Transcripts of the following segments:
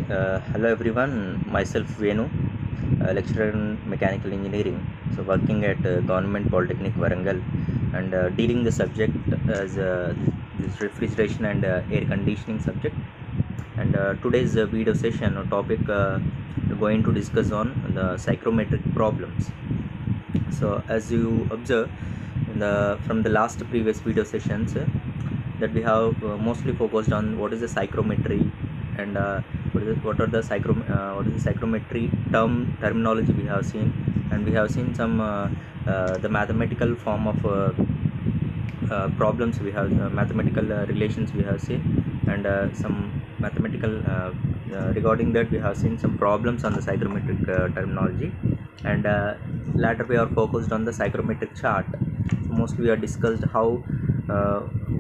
Hello everyone. Myself Venu, lecturer in mechanical engineering. So working at Government Polytechnic Varangal and dealing the subject as this refrigeration and air conditioning subject. And today's video session or topic we're going to discuss on the psychrometric problems. So as you observe from the last previous video sessions that we have mostly focused on what is the psychrometry and what is the psychrometry terminology we have seen, and we have seen some the mathematical form of problems we have, mathematical relations we have seen, and some mathematical regarding that we have seen some problems on the psychrometric terminology, and later we are focused on the psychrometric chart. So mostly we have discussed how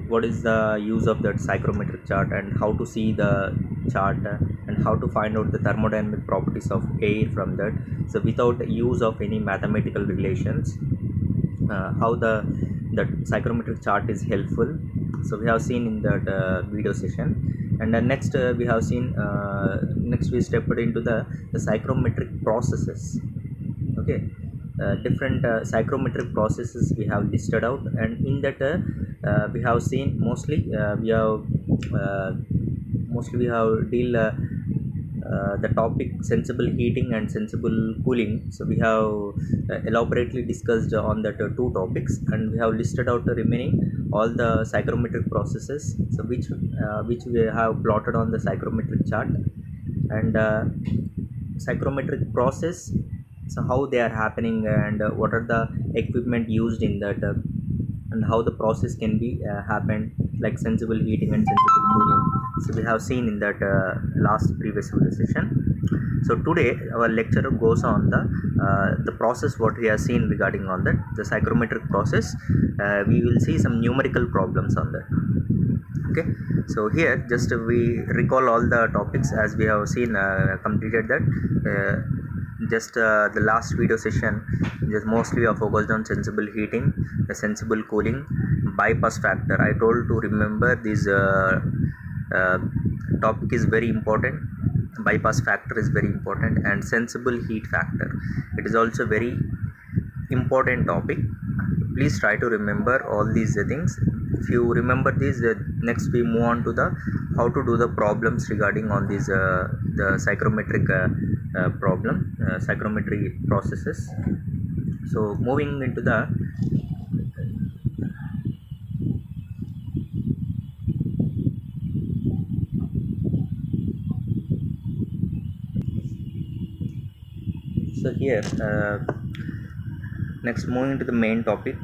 what is the use of that psychrometric chart and how to see the chart and how to find out the thermodynamic properties of air from that, so without use of any mathematical relations, how that psychrometric chart is helpful. So we have seen in that video session, and then next we have seen next we stepped into the psychrometric processes. Okay, different psychrometric processes we have listed out, and in that we have seen mostly we have deal the topic sensible heating and sensible cooling. So we have elaborately discussed on that two topics, and we have listed out the remaining all the psychrometric processes, so which we have plotted on the psychrometric chart, and psychrometric process, so how they are happening, and what are the equipment used in that, and how the process can be happen, like sensible heating and sensible cooling. So we have seen in that last previous video session. So today our lecturer goes on the process what we have seen regarding on that the psychrometric process. We will see some numerical problems on that. Okay, so here just we recall all the topics as we have seen completed that. The last video session, just mostly are focused on sensible heating, the sensible cooling, bypass factor. I told to remember this topic is very important. Bypass factor is very important, and sensible heat factor, it is also very important topic. Please try to remember all these things. If you remember this, next we move on to the how to do the problems regarding on these the psychrometric psychrometry processes. So moving into the so here next moving to the main topic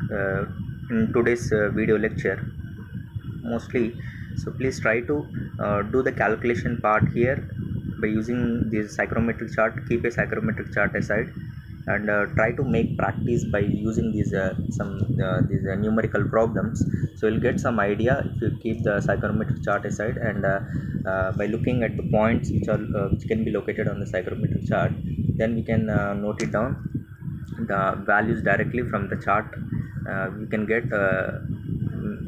in today's video lecture mostly. So please try to do the calculation part here by using this psychrometric chart. Keep a psychrometric chart aside, and try to make practice by using these these numerical problems. So you'll get some idea if you keep the psychrometric chart aside, and by looking at the points which can be located on the psychrometric chart, then we can note it down the values directly from the chart. We can get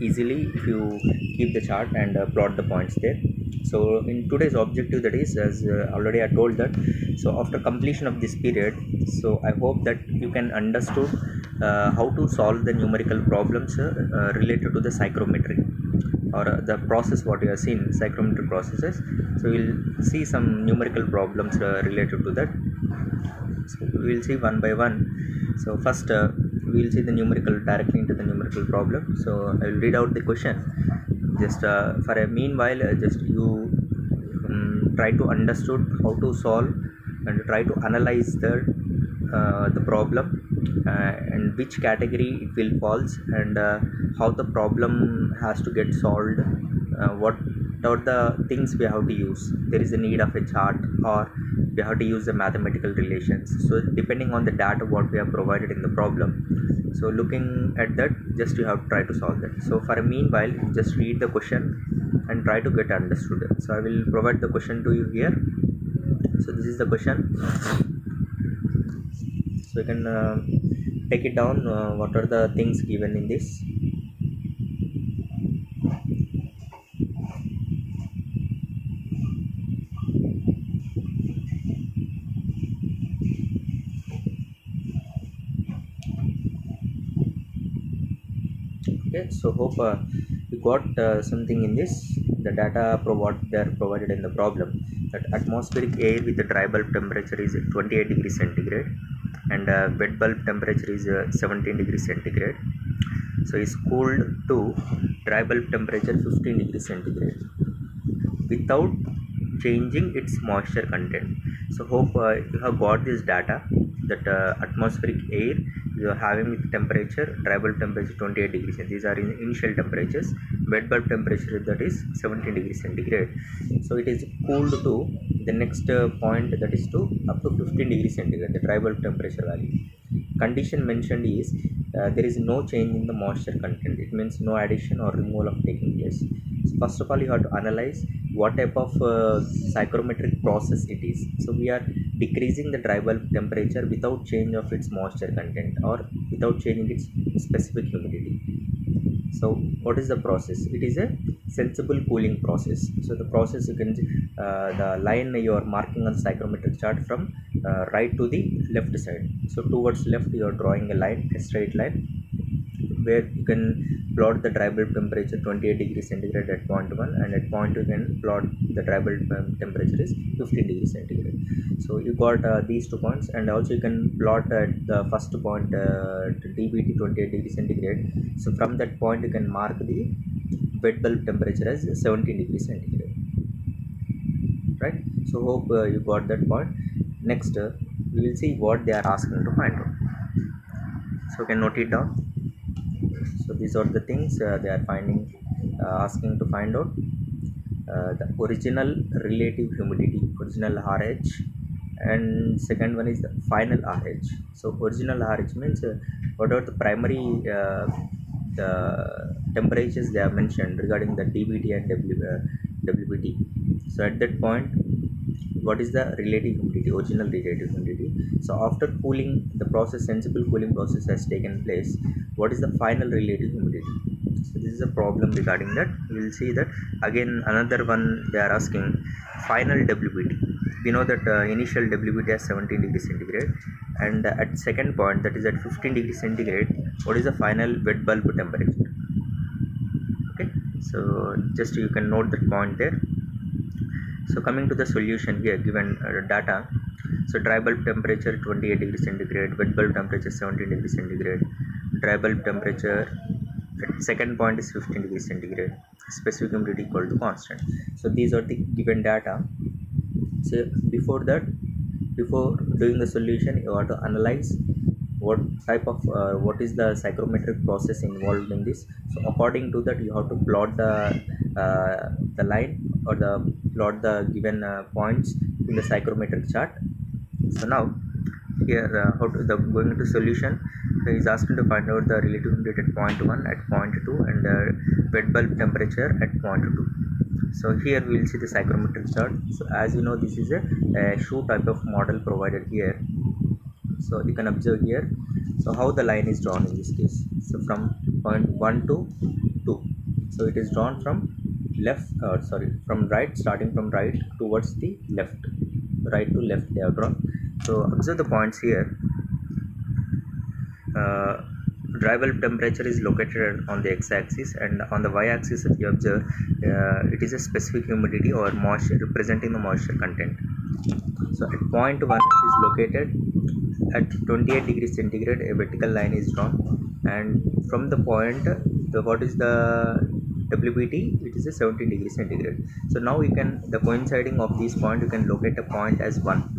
easily if you keep the chart and plot the points there. So in today's objective, that is, as already I told that, so after completion of this period, so I hope that you can understood how to solve the numerical problems related to the psychrometry or the process what you have seen, psychrometric processes. So we'll see some numerical problems related to that. So we will see one by one. So first we will see the numerical, directly into the numerical problem. So I will read out the question. Just for a meanwhile, just you try to understood how to solve and try to analyze the problem and which category it will falls, and how the problem has to get solved, what are the things we have to use. There is a need of a chart, or we have to use the mathematical relations, so depending on the data what we have provided in the problem. So looking at that, just you have to try to solve that. So for a meanwhile, just read the question and try to get understood. So I will provide the question to you here. So this is the question. So you can take it down, what are the things given in this. Okay, so hope you got something in this. The data what they are provided in the problem, that atmospheric air with the dry bulb temperature is 28 degrees centigrade and wet bulb temperature is 17 degrees centigrade. So is cooled to dry bulb temperature 15 degrees centigrade without changing its moisture content. So hope you have got this data, that atmospheric air you are having with temperature, dry bulb temperature 28 degrees, and these are in initial temperatures. Wet bulb temperature, that is 17 degrees centigrade. So it is cooled to the next point, that is to up to 15 degrees centigrade, the dry bulb temperature value. Condition mentioned is there is no change in the moisture content. It means no addition or removal of taking place. So first of all, you have to analyze what type of psychrometric process it is. So we are decreasing the dry bulb temperature without change of its moisture content or without changing its specific humidity. So what is the process? It is a sensible cooling process. So the process, you can the line you are marking on the psychrometric chart from right to the left side. So towards left you are drawing a line, a straight line, where you can plot the dry bulb temperature 28 degrees centigrade at point 1, and at point 2 you can plot the dry bulb temperature is 15 degrees centigrade. So you got these 2 points, and also you can plot at the first point dBT 28 degrees centigrade. So from that point you can mark the wet bulb temperature as 17 degrees centigrade, right? So hope you got that point. Next we will see what they are asking to find out. So you can note it down. So these are the things they are asking to find out. The original relative humidity, original RH, and second one is the final RH. So original RH means whatever the primary the temperatures they have mentioned regarding the dBT and WBT. So at that point, what is the relative humidity, original relative humidity? So after cooling, the process, sensible cooling process has taken place, what is the final relative humidity? So this is a problem regarding that. We will see that again. Another one they are asking, final WBT. We know that initial WBT is 17 degrees centigrade, and at second point, that is at 15 degrees centigrade, what is the final wet bulb temperature? Okay, so just you can note that point there. So coming to the solution here, given data, so dry bulb temperature 28 degrees centigrade, wet bulb temperature 17 degrees centigrade, dry bulb temperature at second point is 15 degrees centigrade, specific humidity equal to constant. So these are the given data. So before that, before doing the solution, you have to analyze what type of what is the psychrometric process involved in this. So according to that, you have to plot the line or the plot the given points in the psychrometric chart. So now here how to the going into solution, so is asking to find out the relative humidity at point 1, at point 2, and wet bulb temperature at point 2. So here we will see the psychrometric chart. So as you know, this is a shoe type of model provided here. So you can observe here, so how the line is drawn in this case. So from point 1 to 2, so it is drawn from left from right, starting from right towards the left, right to left they are drawn. So observe the points here. Dry bulb temperature is located on the x-axis, and on the y-axis, if you observe, it is a specific humidity or moisture, representing the moisture content. So at point 1 it is located at 28 degrees centigrade. A vertical line is drawn, and from the point, what is the WBT? It is a 17 degrees centigrade. So now you can, the coinciding of these points, you can locate a point as 1.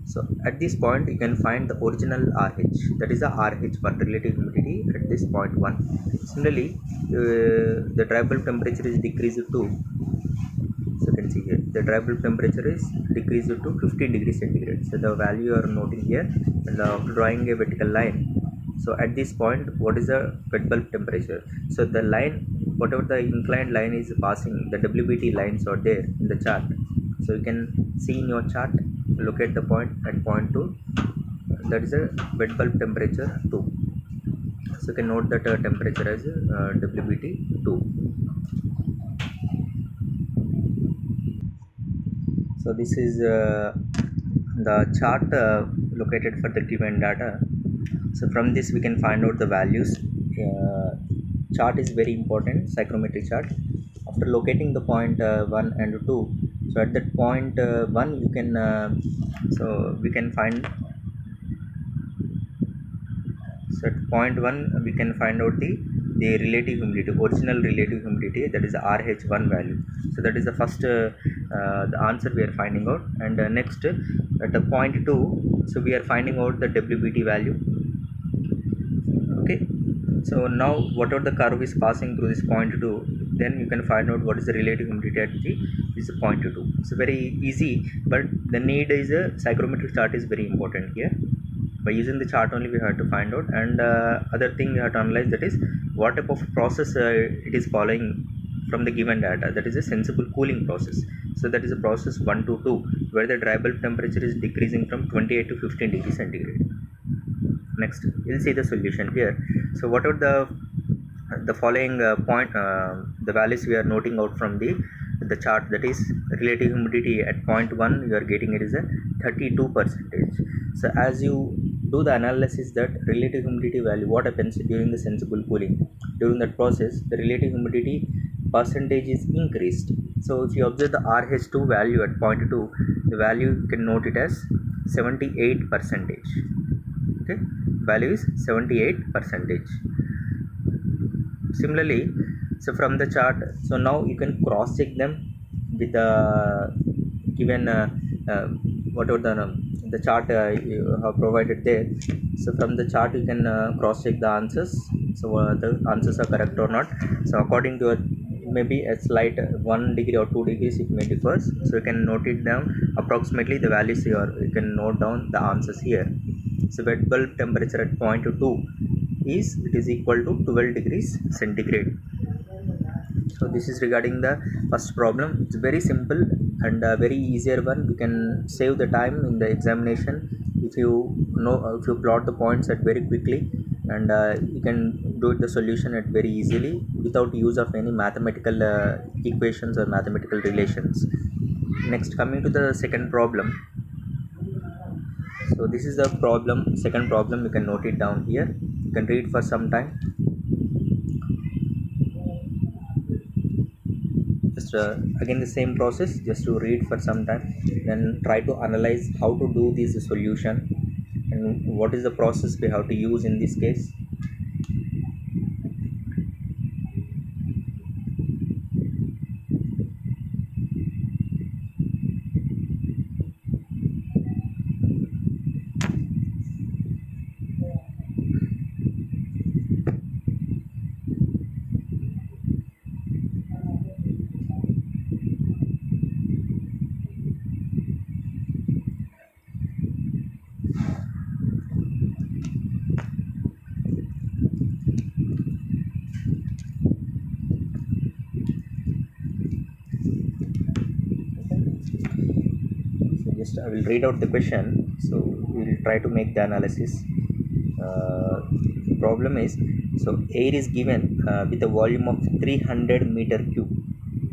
So at this point you can find the original RH, that is the RH1, relative humidity at this point 1. Similarly, the dry bulb temperature is decreased to, so you can see here, the dry bulb temperature is decreased to 15 degrees centigrade. So the value you are noting here, and after drawing a vertical line, so at this point, what is the wet bulb temperature? So the line, whatever the inclined line is passing, the WBT lines are there in the chart. So you can see in your chart, locate the point at point 2, that is a wet bulb temperature 2. So you can note that temperature as WBT 2. So this is the chart located for the given data. So from this we can find out the values chart is very important, psychrometric chart. After locating the point 1 and 2, so at that point 1 you can we can find, so at point 1 we can find out the relative humidity, original relative humidity, that is the RH1 value. So that is the first the answer we are finding out. And next at the point 2, so we are finding out the WBT value. Okay, so now whatever the curve is passing through this point 2, then you can find out what is the relative humidity at this point 2. It's very easy, but the need is a psychrometric chart is very important here. By using the chart only we have to find out. And other thing we have to analyze, that is what type of process it is following from the given data, that is a sensible cooling process. So that is a process 1 to 2, where the dry bulb temperature is decreasing from 28 to 15 degrees centigrade. Next we'll see the solution here. So what are the following point the values we are noting out from the chart, that is relative humidity at point 1 you are getting it is a 32%. So as you do the analysis, that relative humidity value, what happens during the sensible cooling, during that process the relative humidity percentage is increased. So if you observe the RH2 value at point 2, the value you can note it as 78%. Okay, value is 78%. Similarly, so from the chart, so now you can cross check them with the given whatever the chart you have provided there. So from the chart you can cross check the answers, so the answers are correct or not. So according to your, maybe a slight 1 degree or 2 degrees it may differ, so you can note it down approximately the values here, you can note down the answers here. So wet bulb temperature at point 2 is equal to 12 degrees centigrade. So this is regarding the first problem. It's very simple and very easier one. We can save the time in the examination if you know, if you plot the points at very quickly, and you can do the solution at very easily without use of any mathematical equations or mathematical relations. Next, coming to the second problem. So this is the problem, second problem. You can note it down here, you can read for some time. Just again the same process, just to read for some time, then try to analyze how to do this solution and what is the process we have to use in this case. I will read out the question, so we will try to make the analysis. Problem is, so air is given with a volume of 300 meter cube,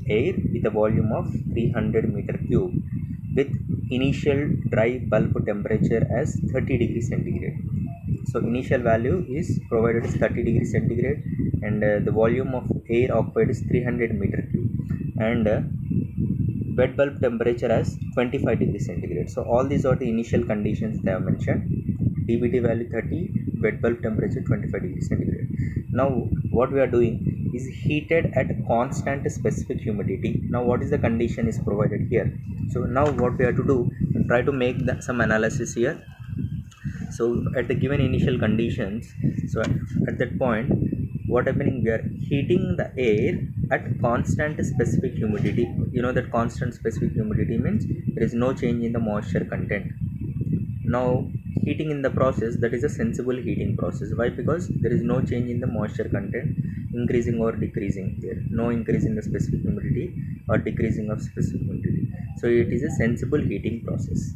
air with a volume of 300 meter cube with initial dry bulb temperature as 30 degrees centigrade. So initial value is provided as 30 degrees centigrade, and the volume of air occupied is 300 meter cube, and wet bulb temperature as 25 degrees centigrade. So all these are the initial conditions they have mentioned. DBT value 30, wet bulb temperature 25 degrees centigrade. Now what we are doing is heated at constant specific humidity. Now what is the condition is provided here. So now what we have to do, try to make some analysis here. So at the given initial conditions, so at that point what happening, we are heating the air at constant specific humidity. You know that constant specific humidity means there is no change in the moisture content. Now heating in the process, that is a sensible heating process. Why? Because there is no change in the moisture content, increasing or decreasing there, no increase in the specific humidity or decreasing of specific humidity. So it is a sensible heating process.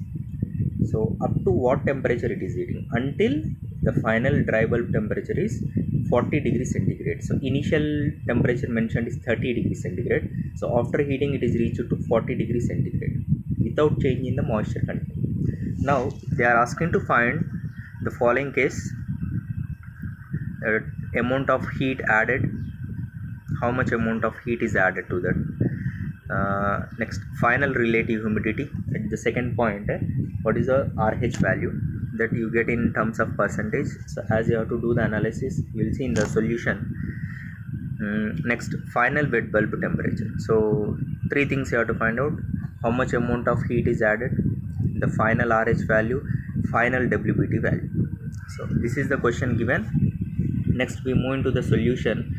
So up to what temperature it is heating? Until the final dry bulb temperature is 40 degrees centigrade. So initial temperature mentioned is 30 degrees centigrade. So after heating it is reached to 40 degrees centigrade without change in the moisture content. Now they are asking to find the following case: amount of heat added how much amount of heat is added to that. Next, final relative humidity at the second point, what is the RH value that you get in terms of percentage. So as you have to do the analysis, you will see in the solution. Next, final wet bulb temperature. So three things you have to find out: how much amount of heat is added, the final RH value, final WBT value. So this is the question given. Next, we move into the solution.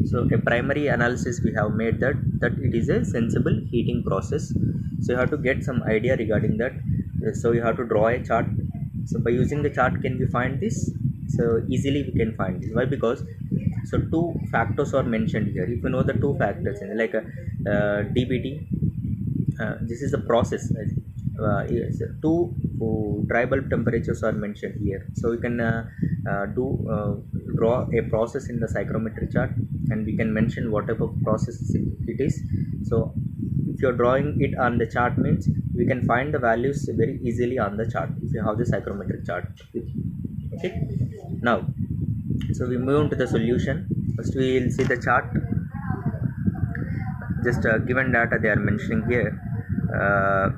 So a primary analysis we have made that it is a sensible heating process. So you have to get some idea regarding that. So you have to draw a chart. So by using the chart, can we find this? So easily we can find this. Why? Because so two factors are mentioned here. If you know the two factors, like DBT, this is the process. Yes, two dry bulb temperatures are mentioned here. So we can draw a process in the psychrometric chart, and we can mention what type of process it is. So if you are drawing it on the chart, means we can find the values very easily on the chart if you have the psychrometric chart with you. Okay, now so we move into the solution. First we will see the chart. Just given data they are mentioning here,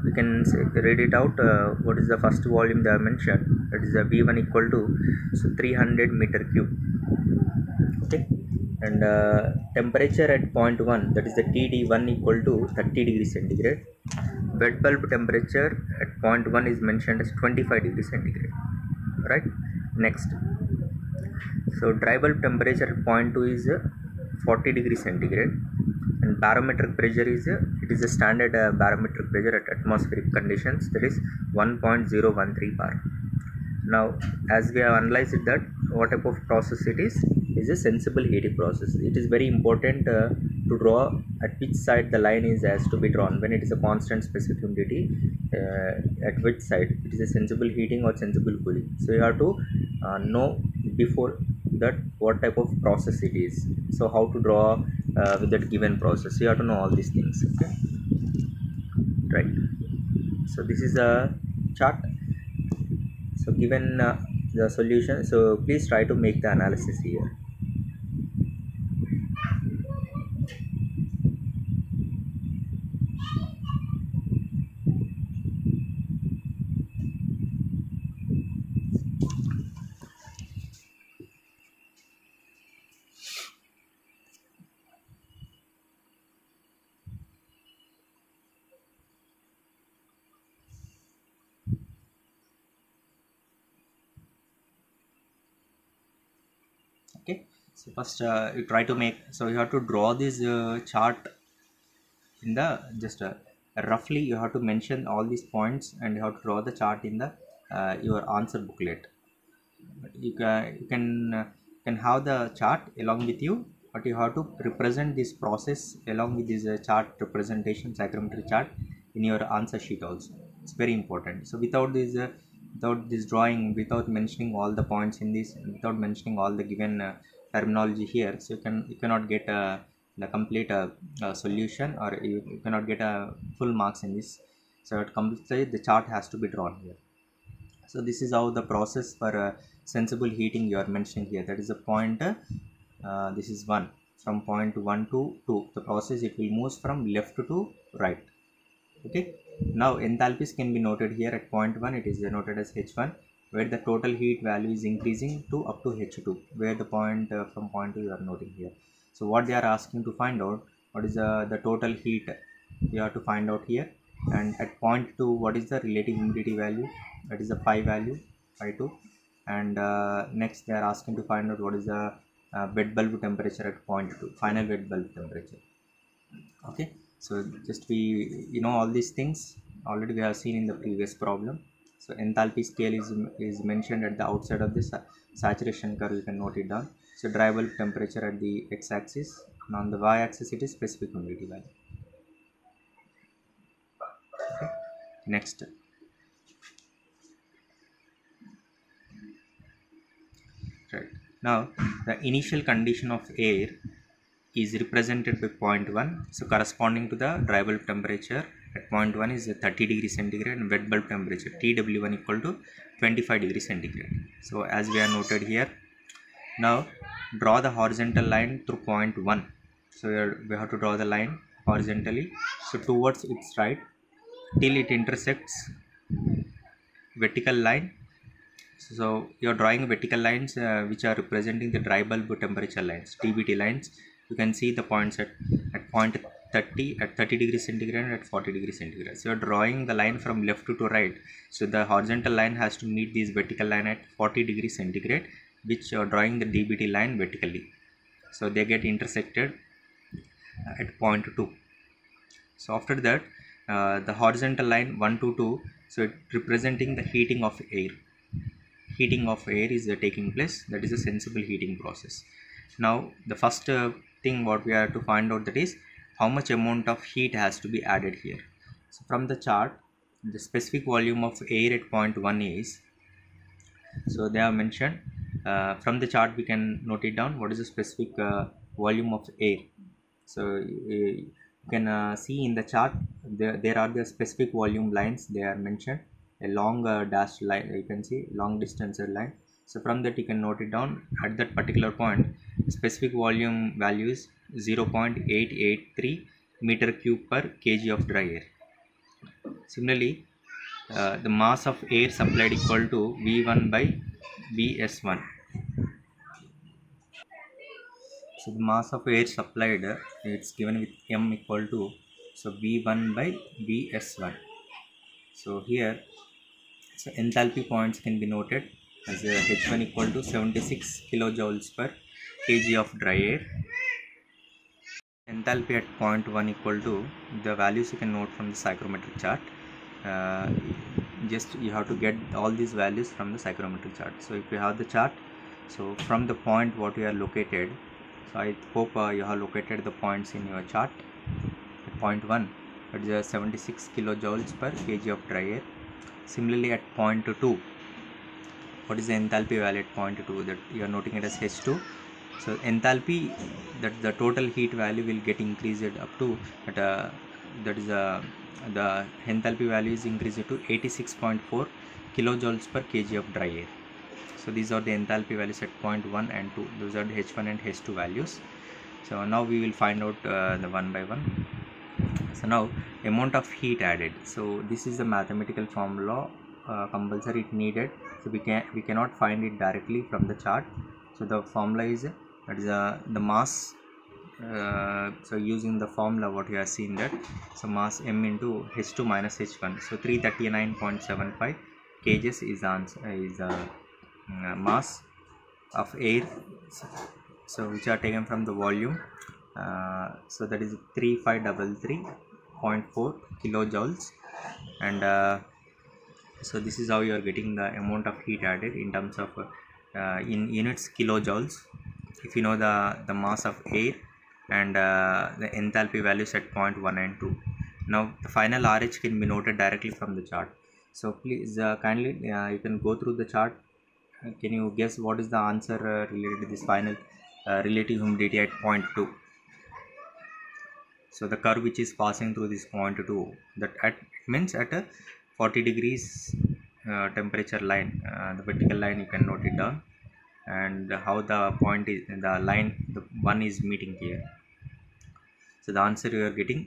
we can read it out. What is the first volume they are mentioned? That is the V1 equal to 300 meter cube. Okay, and temperature at point 1, that is the TD1 equal to 30 degrees centigrade. Wet bulb temperature at point 1 is mentioned as 25 degrees centigrade, right? Next, so dry bulb temperature at point 2 is 40 degrees centigrade, and barometric pressure is it is a standard barometric pressure at atmospheric conditions, that is 1.013 bar. Now as we have analyzed that what type of process it is a sensible heating process. It is very important to draw at which side the line is has to be drawn. When it is a constant specific humidity, at which side it is a sensible heating or sensible cooling. So you have to know before that what type of process it is. So how to draw with that given process, you have to know all these things. Okay, right? So this is a chart. So given the solution, so please try to make the analysis here. Okay, so first you try to make, so you have to draw this chart in the just roughly you have to mention all these points, and you have to draw the chart in the your answer booklet. You can have the chart along with you, but you have to represent this process along with this chart representation, psychrometric chart, in your answer sheet also. It's very important. So without this drawing, without mentioning all the points in this, without mentioning all the given terminology here, so you cannot get the complete solution, or you cannot get a full marks in this. So it completely the chart has to be drawn here. So this is how the process for sensible heating you are mentioning here. That is the point. This is 1, from point 1 to 2. The process, it will move from left to right. Okay. Now enthalpies can be noted here at point 1. It is denoted as H1, where the total heat value is increasing to up to H2, where the point from point 2 you are noting here. So what they are asking to find out, what is the total heat you have to find out here. And at point 2, what is the relative humidity value? That is the phi value, phi2. And next they are asking to find out what is the wet bulb temperature at point 2, final wet bulb temperature. Okay, so just we all these things already we have seen in the previous problem. So enthalpy scale is mentioned at the outside of this saturation curve. You can note it down. So dry bulb temperature at the x-axis, and on the y-axis it is specific humidity value. Okay. Next, right, now the initial condition of air is represented by point 1. So corresponding to the dry bulb temperature at point 1 is 30 degrees centigrade, and wet bulb temperature TW1 equal to 25 degrees centigrade. So as we are noted here, now draw the horizontal line through point 1. So we have to draw the line horizontally, so towards its right till it intersects vertical line. So you're drawing vertical lines which are representing the dry bulb temperature lines, DBT lines. You can see the points at point 30, at 30 degrees centigrade, and at 40 degrees centigrade. So you're drawing the line from left to right. So the horizontal line has to meet this vertical line at 40 degrees centigrade, which you're drawing the DBT line vertically. So they get intersected at point 2. So after that, the horizontal line 1 to 2, so it representing the heating of air. Heating of air is taking place, that is a sensible heating process. Now the first thing what we have to find out, that is how much amount of heat has to be added here. So from the chart, the specific volume of air at point 1 is, so they have mentioned from the chart we can note it down what is the specific volume of air. So you can see in the chart there are the specific volume lines, they are mentioned, a long dashed line, you can see long distance line. So from that you can note it down, at that particular point specific volume value is 0.883 meter cube per kg of dry air. Similarly, the mass of air supplied equal to V1 by Vs1. So the mass of air supplied, it's given with M equal to, so V1 by Vs1. So here, so enthalpy points can be noted as H1 equal to 76 kilojoules per kg of dry air. Enthalpy at point 1 equal to, the values you can note from the psychrometric chart. Just you have to get all these values from the psychrometric chart. So if you have the chart, so from the point what you are located, so I hope you have located the points in your chart. At point 1, it is 76 kilojoules per kg of dry air. Similarly at point 2, what is the enthalpy value at point 2, that you are noting it as H2. So enthalpy, that the total heat value will get increased up to that is the enthalpy value is increased to 86.4 kilojoules per kg of dry air. So these are the enthalpy values at point 1 and 2. Those are the H1 and H2 values. So now we will find out the one by one. So now amount of heat added. So this is the mathematical formula, compulsory it needed. So we cannot find it directly from the chart. So the formula is, that is the mass. So using the formula what you have seen that, so mass M into H2 minus H1. So 339.75 kgs is answer, is mass of air, so which are taken from the volume. So that is 3533.4 kilojoules, and so this is how you are getting the amount of heat added in terms of in units kilojoules, if you know the mass of air and the enthalpy values at point 1 and 2. Now the final RH can be noted directly from the chart. So please kindly you can go through the chart. Can you guess what is the answer related to this final relative humidity at point 2? So the curve which is passing through this point 2, that at means at a 40 degrees temperature line, the vertical line you can note it down, and how the point is, the line, the one is meeting here. So the answer you are getting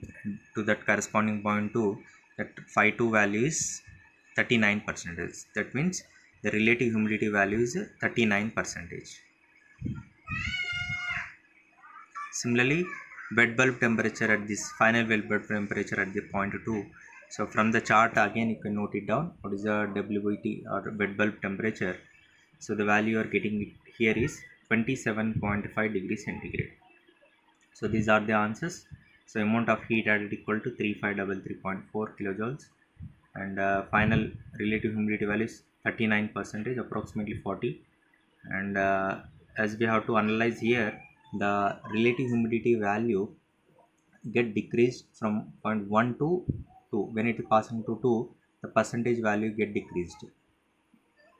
to that corresponding point 2, that phi 2 value is 39%. That means the relative humidity value is 39%. Similarly, wet bulb temperature at this final wet bulb temperature at the point 2. So from the chart again you can note it down. What is the WBT or wet bulb temperature? So the value you are getting here is 27.5 degrees centigrade. So these are the answers. So amount of heat added equal to 3533.4 kilojoules, and final relative humidity value is 39%, approximately 40. And as we have to analyze here, the relative humidity value get decreased from point 1 to 2. When it is passing to 2, the percentage value get decreased.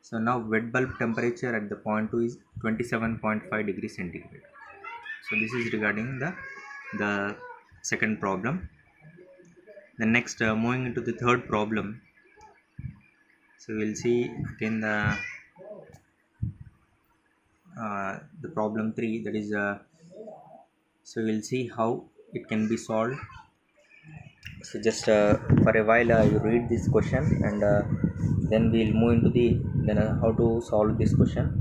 So now wet bulb temperature at the point 2 is 27.5 degrees centigrade. So this is regarding the second problem. The next moving into the third problem. So we'll see again the problem 3, that is So we'll see how it can be solved. So just for a while you read this question, and then we'll move into the how to solve this question.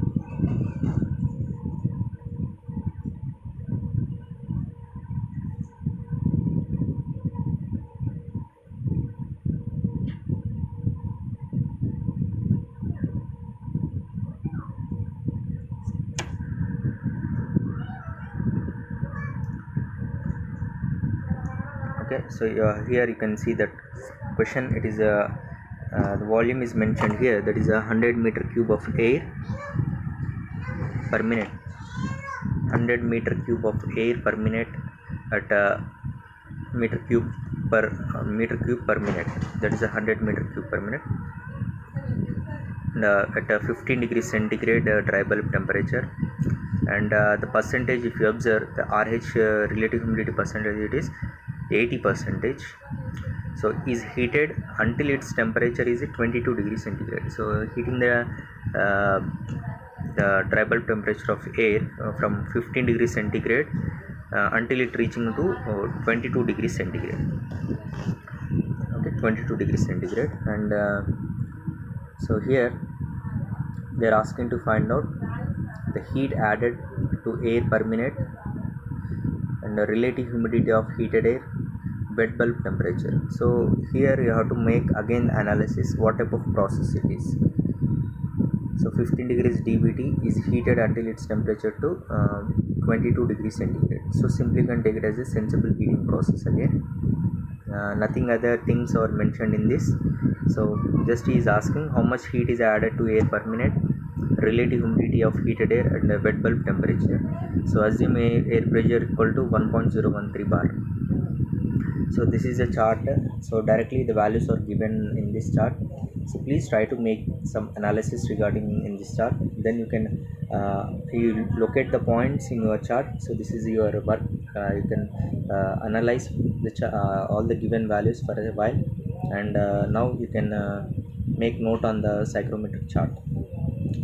Okay, so here you can see that question. It is the volume is mentioned here, that is 100 meter cube of air per minute. 100 meter cube of air per minute at meter cube per minute, that is 100 meter cube per minute, and at 15 degrees centigrade dry bulb temperature. And the percentage, if you observe the RH relative humidity percentage, it is 80%. So is heated until its temperature is 22 degrees centigrade. So heating the dry bulb temperature of air from 15 degrees centigrade until it reaching to 22 degrees centigrade. Okay, 22 degrees centigrade. And so here they are asking to find out the heat added to air per minute and the relative humidity of heated air, wet bulb temperature. So here you have to make again analysis what type of process it is. So 15 degrees dBT is heated until its temperature to 22 degrees centigrade. So simply you can take it as a sensible heating process again. Nothing other things are mentioned in this. So just he is asking how much heat is added to air per minute, relative humidity of heated air, and wet bulb temperature. So assume air pressure equal to 1.013 bar. So this is a chart. So directly the values are given in this chart. So please try to make some analysis regarding in this chart. Then you can you locate the points in your chart. So this is your work. You can analyze all the given values for a while, and now you can make note on the psychrometric chart.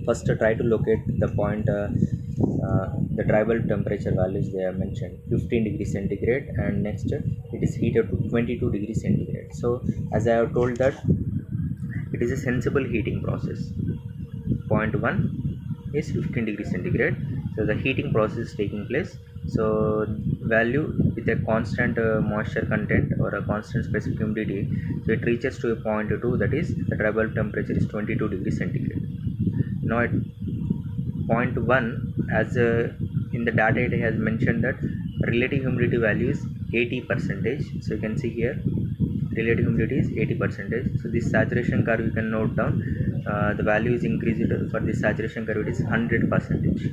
First try to locate the point, the dry bulb temperature values they have mentioned 15 degrees centigrade, and next it is heated to 22 degrees centigrade. So as I have told that it is a sensible heating process. Point 1 is 15 degrees centigrade. So the heating process is taking place. So value with a constant moisture content or a constant specific humidity, so it reaches to a point 2, that is the dry bulb temperature is 22 degrees centigrade. Now at point 1, as in the data it has mentioned that relative humidity value is 80%. So you can see here relative humidity is 80%. So this saturation curve you can note down, the value is increased for this saturation curve, it is 100%.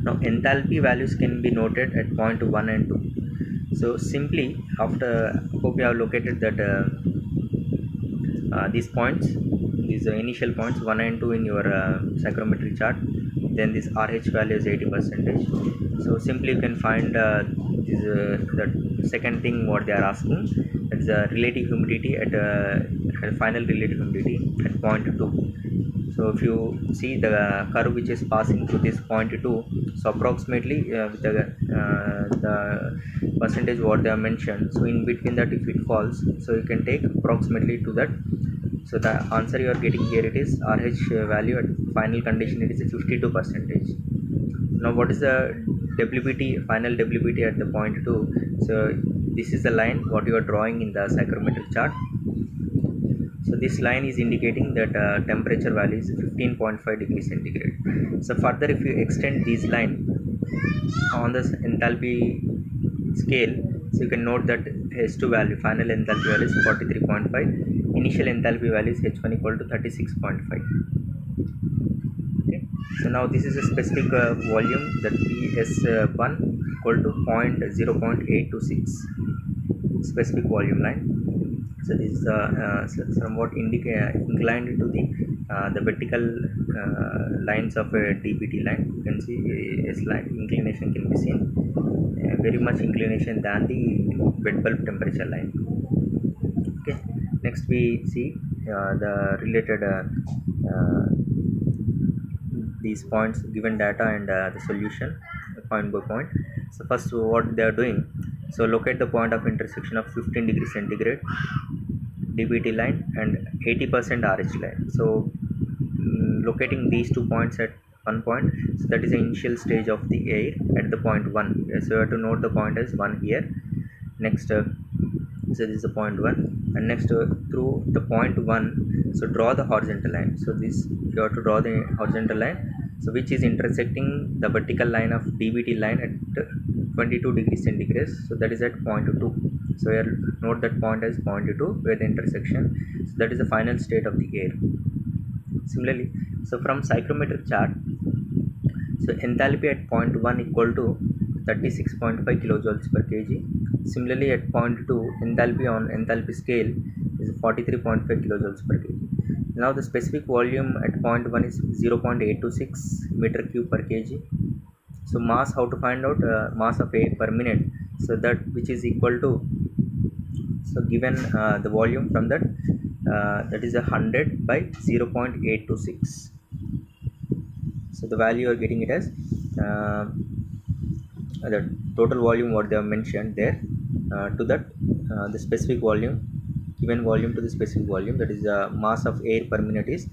Now enthalpy values can be noted at point 1 and 2. So simply after, hope you have located that these points, these initial points 1 and 2 in your psychrometric chart. Then this RH value is 80%. So simply you can find the second thing what they are asking, that's the relative humidity at final relative humidity at point 2. So if you see the curve which is passing through this point 2, so approximately with the percentage what they have mentioned, so in between that if it falls, so you can take approximately to that. So the answer you are getting here, it is RH value at final condition, it is 52%. Now what is the WBT, final WBT at the point 2? So this is the line what you are drawing in the psychrometric chart. So this line is indicating that temperature value is 15.5 degrees centigrade. So further if you extend this line on the enthalpy scale, so you can note that H2 value, final enthalpy value is 43.5, initial enthalpy value is H1 equal to 36.5. Okay. So now this is a specific volume, that PS1 equal to 0.826 specific volume line. So this is somewhat inclined to the vertical lines of a DBT line. You can see a slight inclination can be seen, very much inclination than the wet bulb temperature line. Okay, next we see the related these points, given data and the solution point by point. So first what they are doing, so locate the point of intersection of 15 degrees centigrade DBT line and 80% RH line. So locating these 2 points at one point, so that is the initial stage of the air at the point 1. So you have to note the point as 1 here. Next so this is the point 1, and next through the point 1, so draw the horizontal line. So this you have to draw the horizontal line, so which is intersecting the vertical line of DBT line at 22 degrees centigrade. So that is at point 2. So here note that point as point 2 where the intersection, so that is the final state of the air. Similarly, so from psychrometric chart, so enthalpy at point 1 equal to 36.5 kilojoules per kg. Similarly, at point 2, enthalpy on enthalpy scale is 43.5 kilojoules per kg. Now the specific volume at point 1 is 0.826 meter cube per kg. So mass, how to find out mass of air per minute? So that which is equal to, so given the volume from that, that is 100 by 0.826. So the value you are getting it as the total volume what they have mentioned there to that the specific volume, given volume to the specific volume, that is the mass of air per minute is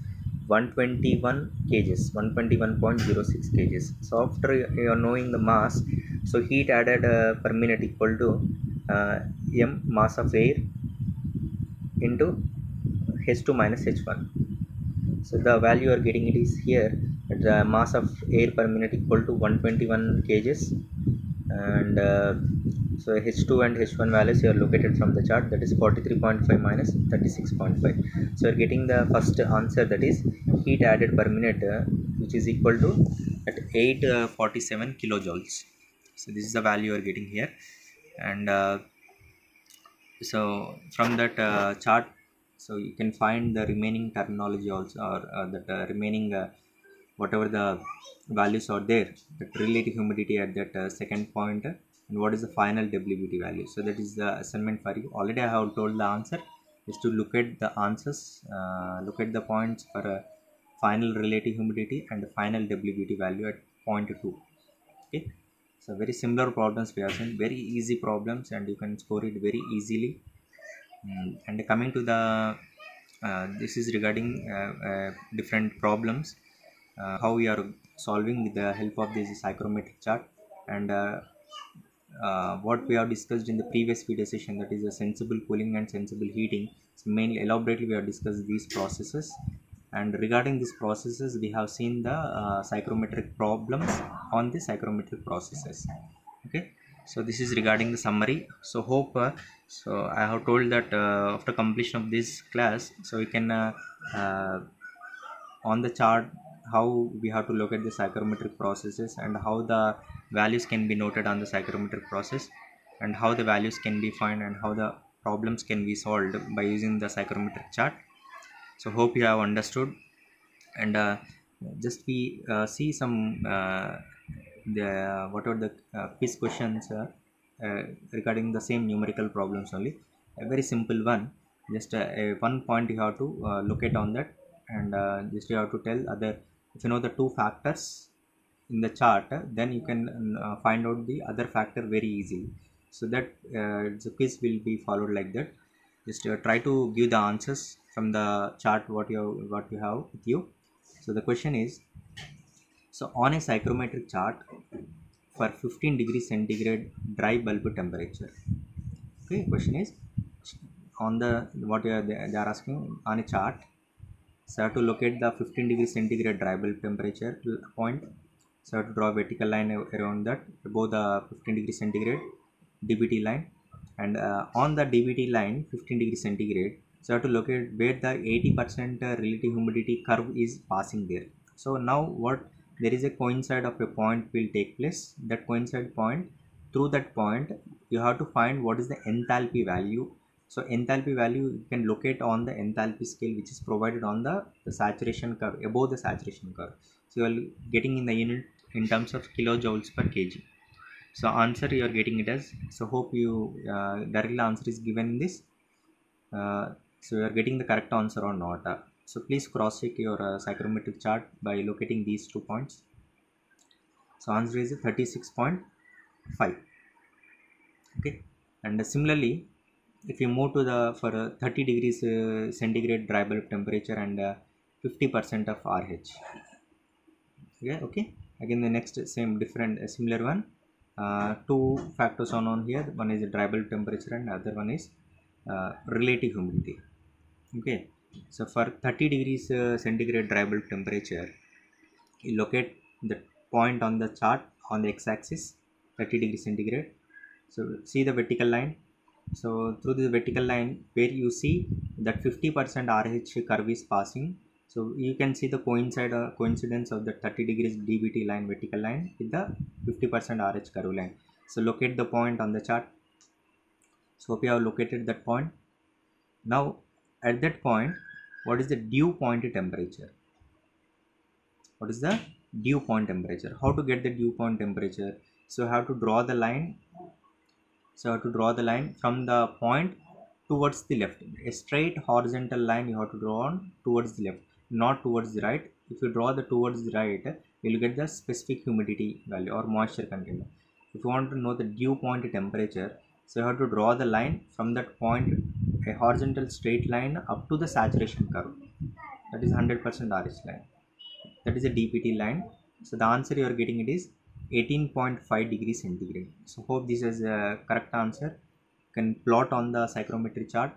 121 kgs, 121.06 kgs. So after you are knowing the mass, so heat added per minute equal to m mass of air into H2 minus H1. So the value you are getting it is here, the mass of air per minute equal to 121 kgs, and so H2 and H1 values you are located from the chart, that is 43.5 minus 36.5. So you are getting the first answer, that is heat added per minute which is equal to at 847 kilojoules. So this is the value you are getting here, and so from that chart, so you can find the remaining terminology also, or that remaining whatever the values are there, the relative humidity at that second point, and what is the final WBT value. So that is the assignment for you. Already I have told the answer is to look at the answers, look at the points for final relative humidity and the final WBT value at point 2. Okay, so very similar problems we have seen, very easy problems, and you can score it very easily. And coming to the this is regarding different problems, how we are solving with the help of this psychrometric chart, and what we have discussed in the previous video session, that is a sensible cooling and sensible heating. So mainly elaborately we have discussed these processes, and regarding these processes we have seen the psychrometric problems on the psychrometric processes. Okay, so this is regarding the summary. So hope so I have told that after completion of this class, so you can on the chart how we have to look at the psychrometric processes, and how the values can be noted on the psychrometric process, and how the values can be found, and how the problems can be solved by using the psychrometric chart. So hope you have understood, and just we see some the what are the quiz questions regarding the same numerical problems only. A very simple one, just one point you have to locate on that, and just you have to tell other, if you know the two factors in the chart, then you can find out the other factor very easily. So that the quiz will be followed like that. Just try to give the answers from the chart what you have with you. So the question is, so on a psychrometric chart for 15 degrees centigrade dry bulb temperature. Okay, question is on the what they are asking on a chart. So I have to locate the 15 degrees centigrade dry bulb temperature point. So I have to draw a vertical line around that above the 15 degrees centigrade DBT line, and on the DBT line 15 degrees centigrade, so I have to locate where the 80% relative humidity curve is passing there. So now what, there is a coincide of a point will take place, that coincide point, through that point you have to find what is the enthalpy value. So enthalpy value you can locate on the enthalpy scale which is provided on the saturation curve, above the saturation curve. So you are getting in the unit in terms of kilojoules per kg. So answer you are getting it as, so hope you the real answer is given in this. So you are getting the correct answer or not. So please cross check your psychrometric chart by locating these 2 points. So answer is 36.5. Okay, and similarly if you move to the for 30 degrees centigrade dry bulb temperature and 50% of RH. Yeah, okay, again the next same different similar one, two factors are on here. One is the dry bulb temperature and other one is relative humidity. Okay, so for 30 degrees centigrade dry bulb temperature, you locate the point on the chart on the x-axis 30 degrees centigrade. So see the vertical line. So through the vertical line where you see that 50% RH curve is passing, so you can see the coincidence of the 30 degrees DBT line vertical line with the 50% RH curve line. So locate the point on the chart. So hope you have located that point. Now at that point, what is the dew point temperature? What is the dew point temperature? How to get the dew point temperature? So you have to draw the line. So to draw the line from the point towards the left, a straight horizontal line you have to draw on towards the left, not towards the right. If you draw the towards the right, you will get the specific humidity value or moisture content. If you want to know the dew point temperature, so you have to draw the line from that point, a horizontal straight line up to the saturation curve, that is 100% RH line, that is a DPT line. So the answer you are getting it is 18.5 degrees centigrade. So hope this is a correct answer. You can plot on the psychrometric chart,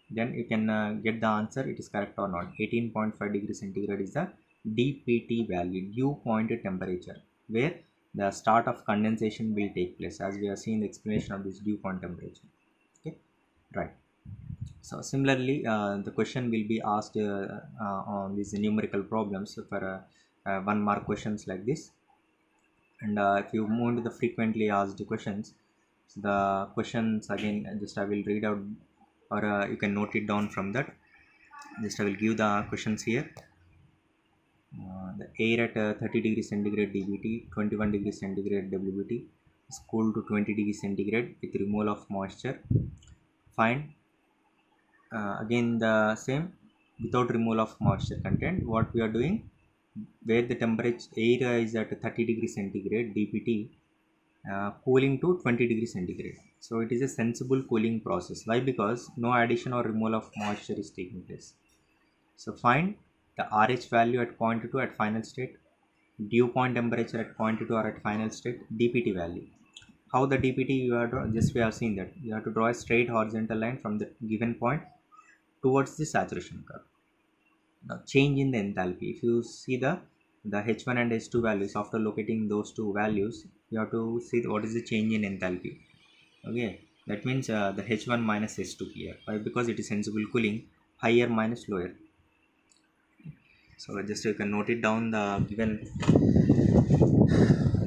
then you can get the answer it is correct or not. 18.5 degrees centigrade is the DPT value, dew point temperature, where the start of condensation will take place, as we have seen the explanation of this dew point temperature. Okay, right. So similarly, the question will be asked on these numerical problems for 1 mark questions like this. And if you move into the frequently asked questions, so the questions again just I will read out, or you can note it down from that. Just I will give the questions here. The air at 30 degrees centigrade DBT, 21 degrees centigrade WBT is cooled to 20 degrees centigrade with removal of moisture. Find again the same, without removal of moisture content. What we are doing, where the temperature air is at 30 degrees centigrade DPT, cooling to 20 degrees centigrade. So it is a sensible cooling process. Why? Because no addition or removal of moisture is taking place. So find the RH value at point 2 at final state, dew point temperature at point 2 or at final state, DPT value. How the DPT you have to, just we have seen that you have to draw a straight horizontal line from the given point towards the saturation curve. Now change in the enthalpy, if you see the H1 and H2 values, after locating those two values you have to see what is the change in enthalpy. Okay, that means the H1 minus H2 here. Why? Because it is sensible cooling, higher minus lower. So just you can note it down the given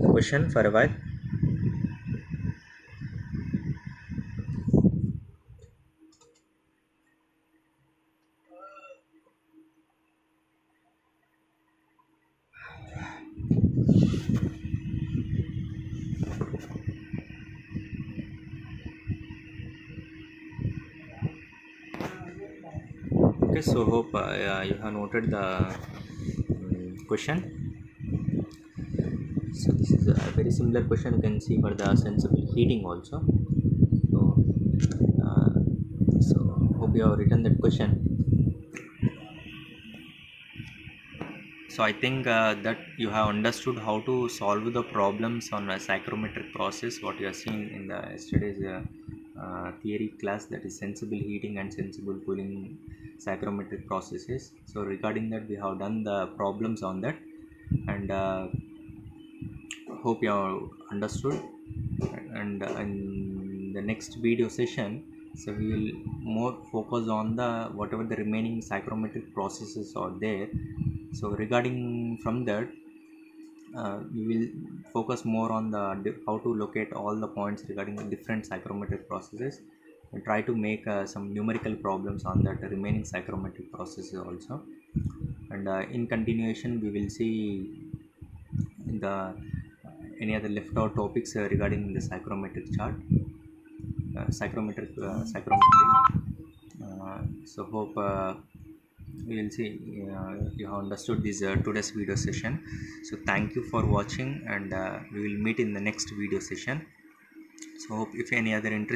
the question for a while. Okay, so hope you have noted the question. So this is a very similar question you can see for the sensible heating also. So, uh, so hope you have written that question. So I think that you have understood how to solve the problems on a psychrometric process, what you have seen in the yesterday's theory class, that is sensible heating and sensible cooling psychrometric processes. So regarding that we have done the problems on that, and hope you have understood. And in the next video session, so we will more focus on the whatever the remaining psychrometric processes are there. So regarding from that, we will focus more on the how to locate all the points regarding the different psychrometric processes, and try to make some numerical problems on that remaining psychrometric processes also. And in continuation we will see the any other left out topics regarding the psychrometric chart, psychrometric. So hope we will see you have understood this today's video session. So thank you for watching, and we will meet in the next video session. So hope if any other interest